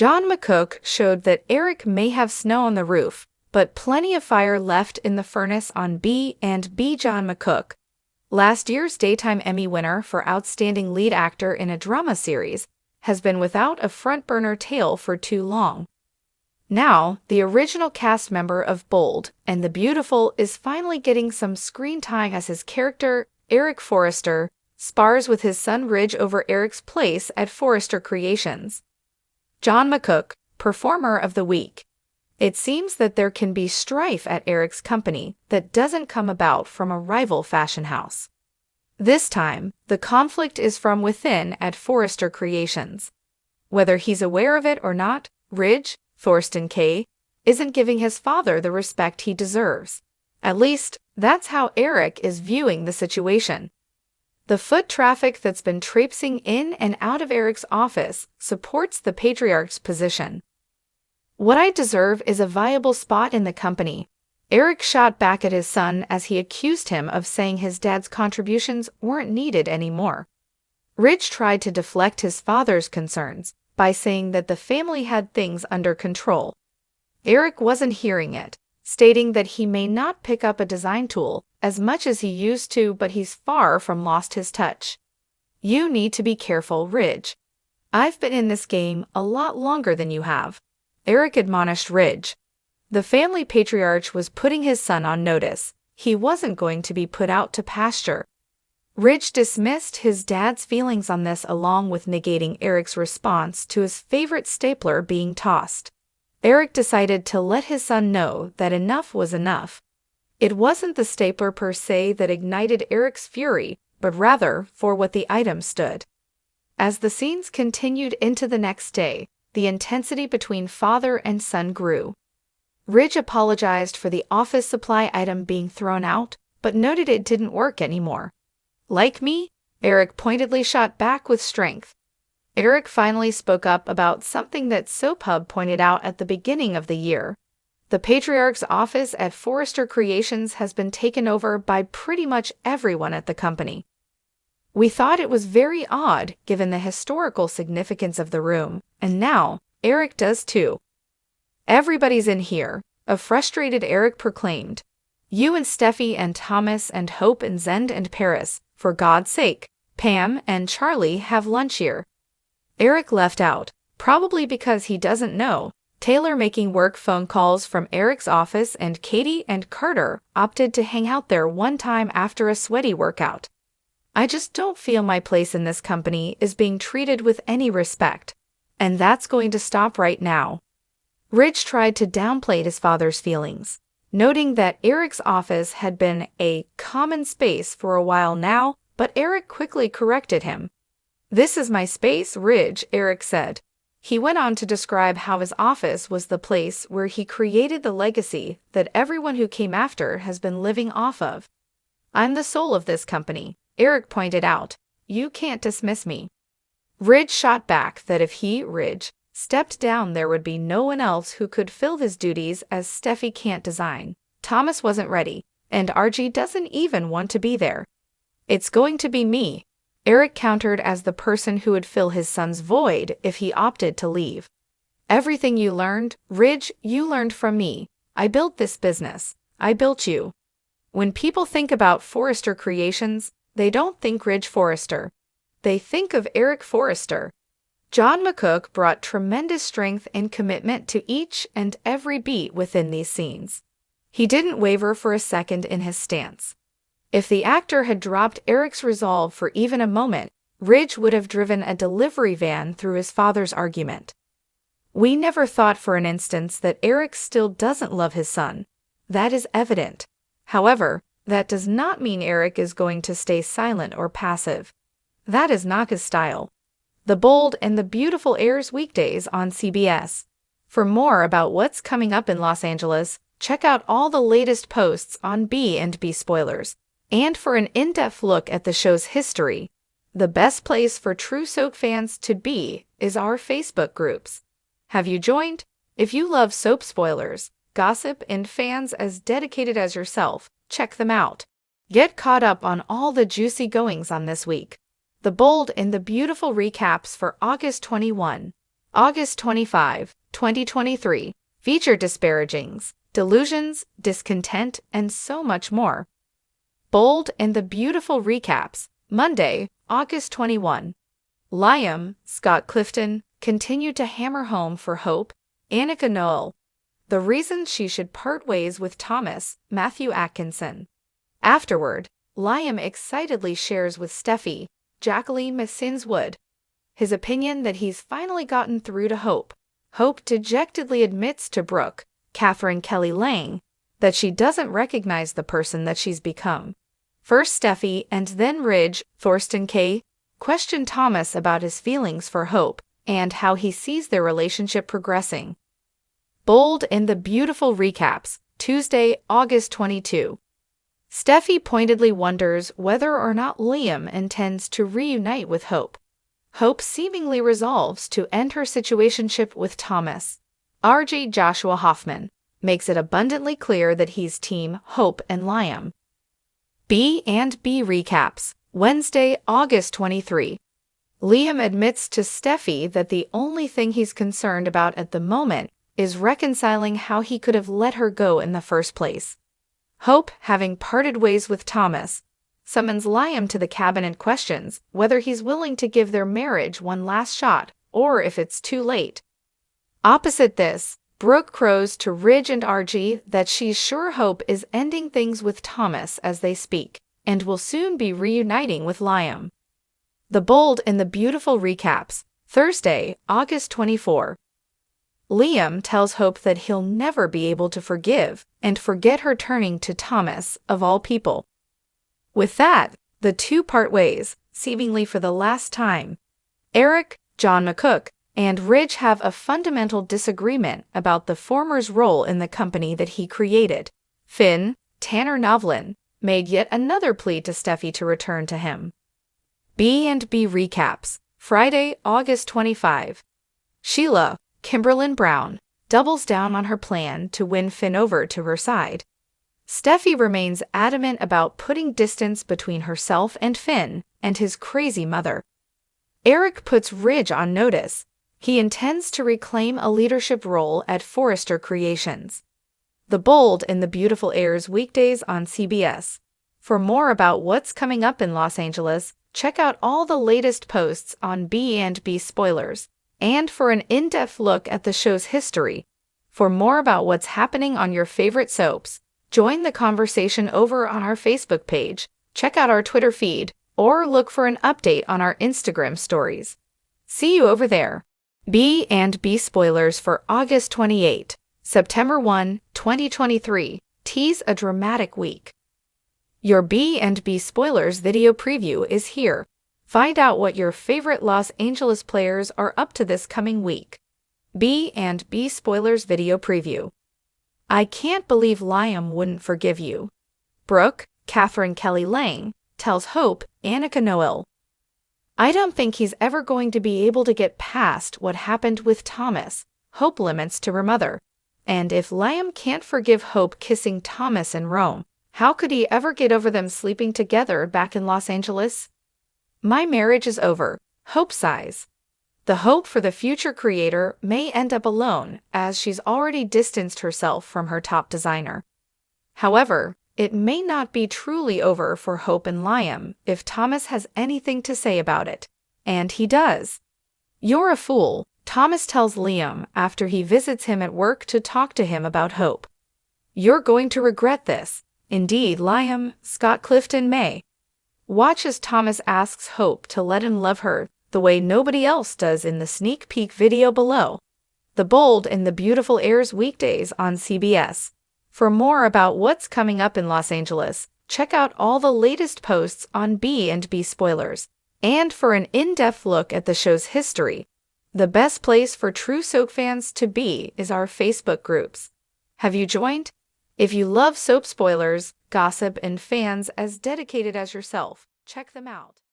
John McCook showed that Eric may have snow on the roof, but plenty of fire left in the furnace on B and B. John McCook, last year's Daytime Emmy winner for Outstanding Lead Actor in a Drama Series, has been without a front-burner tale for too long. Now, the original cast member of Bold and the Beautiful is finally getting some screen time as his character, Eric Forrester, spars with his son Ridge over Eric's place at Forrester Creations. John McCook, Performer of the Week. It seems that there can be strife at Eric's company that doesn't come about from a rival fashion house. This time, the conflict is from within at Forrester Creations. Whether he's aware of it or not, Ridge, Thorsten K., isn't giving his father the respect he deserves. At least, that's how Eric is viewing the situation. The foot traffic that's been traipsing in and out of Eric's office supports the patriarch's position. What I deserve is a viable spot in the company. Eric shot back at his son as he accused him of saying his dad's contributions weren't needed anymore. Ridge tried to deflect his father's concerns by saying that the family had things under control. Eric wasn't hearing it, stating that he may not pick up a design tool as much as he used to, but he's far from lost his touch. You need to be careful, Ridge. I've been in this game a lot longer than you have, Eric admonished Ridge. The family patriarch was putting his son on notice. He wasn't going to be put out to pasture. Ridge dismissed his dad's feelings on this along with negating Eric's response to his favorite stapler being tossed. Eric decided to let his son know that enough was enough. It wasn't the stapler per se that ignited Eric's fury, but rather for what the item stood. As the scenes continued into the next day, the intensity between father and son grew. Ridge apologized for the office supply item being thrown out, but noted it didn't work anymore. Like me? Eric pointedly shot back with strength. Eric finally spoke up about something that Soap Hub pointed out at the beginning of the year. The patriarch's office at Forrester Creations has been taken over by pretty much everyone at the company. We thought it was very odd given the historical significance of the room, and now Eric does too. Everybody's in here, a frustrated Eric proclaimed. You and Steffi and Thomas and Hope and Zend and Paris, for God's sake, Pam and Charlie have lunch here. Eric left out, probably because he doesn't know. Taylor making work phone calls from Eric's office and Katie and Carter opted to hang out there one time after a sweaty workout. I just don't feel my place in this company is being treated with any respect, and that's going to stop right now. Ridge tried to downplay his father's feelings, noting that Eric's office had been a common space for a while now, but Eric quickly corrected him. This is my space, Ridge, Eric said. He went on to describe how his office was the place where he created the legacy that everyone who came after has been living off of. I'm the soul of this company, Eric pointed out. You can't dismiss me. Ridge shot back that if he, Ridge, stepped down there would be no one else who could fill his duties as Steffi can't design. Thomas wasn't ready, and RG doesn't even want to be there. It's going to be me, Eric countered as the person who would fill his son's void if he opted to leave. Everything you learned, Ridge, you learned from me. I built this business. I built you. When people think about Forrester Creations, they don't think Ridge Forrester. They think of Eric Forrester. John McCook brought tremendous strength and commitment to each and every beat within these scenes. He didn't waver for a second in his stance. If the actor had dropped Eric's resolve for even a moment, Ridge would have driven a delivery van through his father's argument. We never thought for an instant that Eric still doesn't love his son. That is evident. However, that does not mean Eric is going to stay silent or passive. That is not his style. The Bold and the Beautiful airs weekdays on CBS. For more about what's coming up in Los Angeles, check out all the latest posts on B&B Spoilers. And for an in-depth look at the show's history, the best place for true soap fans to be is our Facebook groups. Have you joined? If you love soap spoilers, gossip, and fans as dedicated as yourself, check them out. Get caught up on all the juicy goings on this week. The Bold and the Beautiful recaps for August 21. August 25, 2023. Feature disparagings, delusions, discontent, and so much more. Bold and the beautiful recaps. Monday, August 21. Liam, Scott Clifton, continued to hammer home for Hope, Annika Noel, the reasons she should part ways with Thomas, Matthew Atkinson. Afterward, Liam excitedly shares with Steffi, Jacqueline Messinswood, his opinion that he's finally gotten through to Hope. Hope dejectedly admits to Brooke, Catherine Kelly Lang, that she doesn't recognize the person that she's become. First Steffi and then Ridge, Thorsten K., question Thomas about his feelings for Hope and how he sees their relationship progressing. Bold and the beautiful recaps. Tuesday, August 22. Steffi pointedly wonders whether or not Liam intends to reunite with Hope. Hope seemingly resolves to end her situationship with Thomas. RJ Joshua Hoffman makes it abundantly clear that he's team Hope and Liam. B and B recaps. Wednesday, August 23. Liam admits to Steffi that the only thing he's concerned about at the moment is reconciling how he could have let her go in the first place. Hope, having parted ways with Thomas, summons Liam to the cabin and questions whether he's willing to give their marriage one last shot or if it's too late. Opposite this, Brooke crows to Ridge and RG that she's sure Hope is ending things with Thomas as they speak and will soon be reuniting with Liam. The bold and the beautiful recaps. Thursday, August 24. Liam tells Hope that he'll never be able to forgive and forget her turning to Thomas, of all people. With that, the two part ways, seemingly for the last time. Eric, John McCook, and Ridge have a fundamental disagreement about the former's role in the company that he created. Finn, Tanner Novlin, made yet another plea to Steffi to return to him. B and B recaps. Friday, August 25. Sheila, Kimberlyn Brown, doubles down on her plan to win Finn over to her side. Steffi remains adamant about putting distance between herself and Finn and his crazy mother. Eric puts Ridge on notice. He intends to reclaim a leadership role at Forrester Creations. The Bold and the Beautiful airs weekdays on CBS. For more about what's coming up in Los Angeles, check out all the latest posts on B&B Spoilers. And for an in-depth look at the show's history, for more about what's happening on your favorite soaps, join the conversation over on our Facebook page, check out our Twitter feed, or look for an update on our Instagram stories. See you over there. B&B Spoilers for August 28. September 1, 2023. Tease a dramatic week. Your B&B Spoilers video preview is here. Find out what your favorite Los Angeles players are up to this coming week. B&B Spoilers video preview. I can't believe Liam wouldn't forgive you. Brooke, Catherine Kelly Lang, tells Hope, Annika Noel. I don't think he's ever going to be able to get past what happened with Thomas, Hope laments to her mother. And if Liam can't forgive Hope kissing Thomas in Rome, how could he ever get over them sleeping together back in Los Angeles? My marriage is over, Hope sighs. The hope for the future creator may end up alone, as she's already distanced herself from her top designer. However, it may not be truly over for Hope and Liam if Thomas has anything to say about it. And he does. You're a fool, Thomas tells Liam after he visits him at work to talk to him about Hope. You're going to regret this. Indeed, Liam, Scott Clifton may. Watch as Thomas asks Hope to let him love her the way nobody else does in the sneak peek video below. The Bold and the Beautiful airs weekdays on CBS. For more about what's coming up in Los Angeles, check out all the latest posts on B&B Spoilers. And for an in-depth look at the show's history, the best place for true soap fans to be is our Facebook groups. Have you joined? If you love soap spoilers, gossip, and fans as dedicated as yourself, check them out.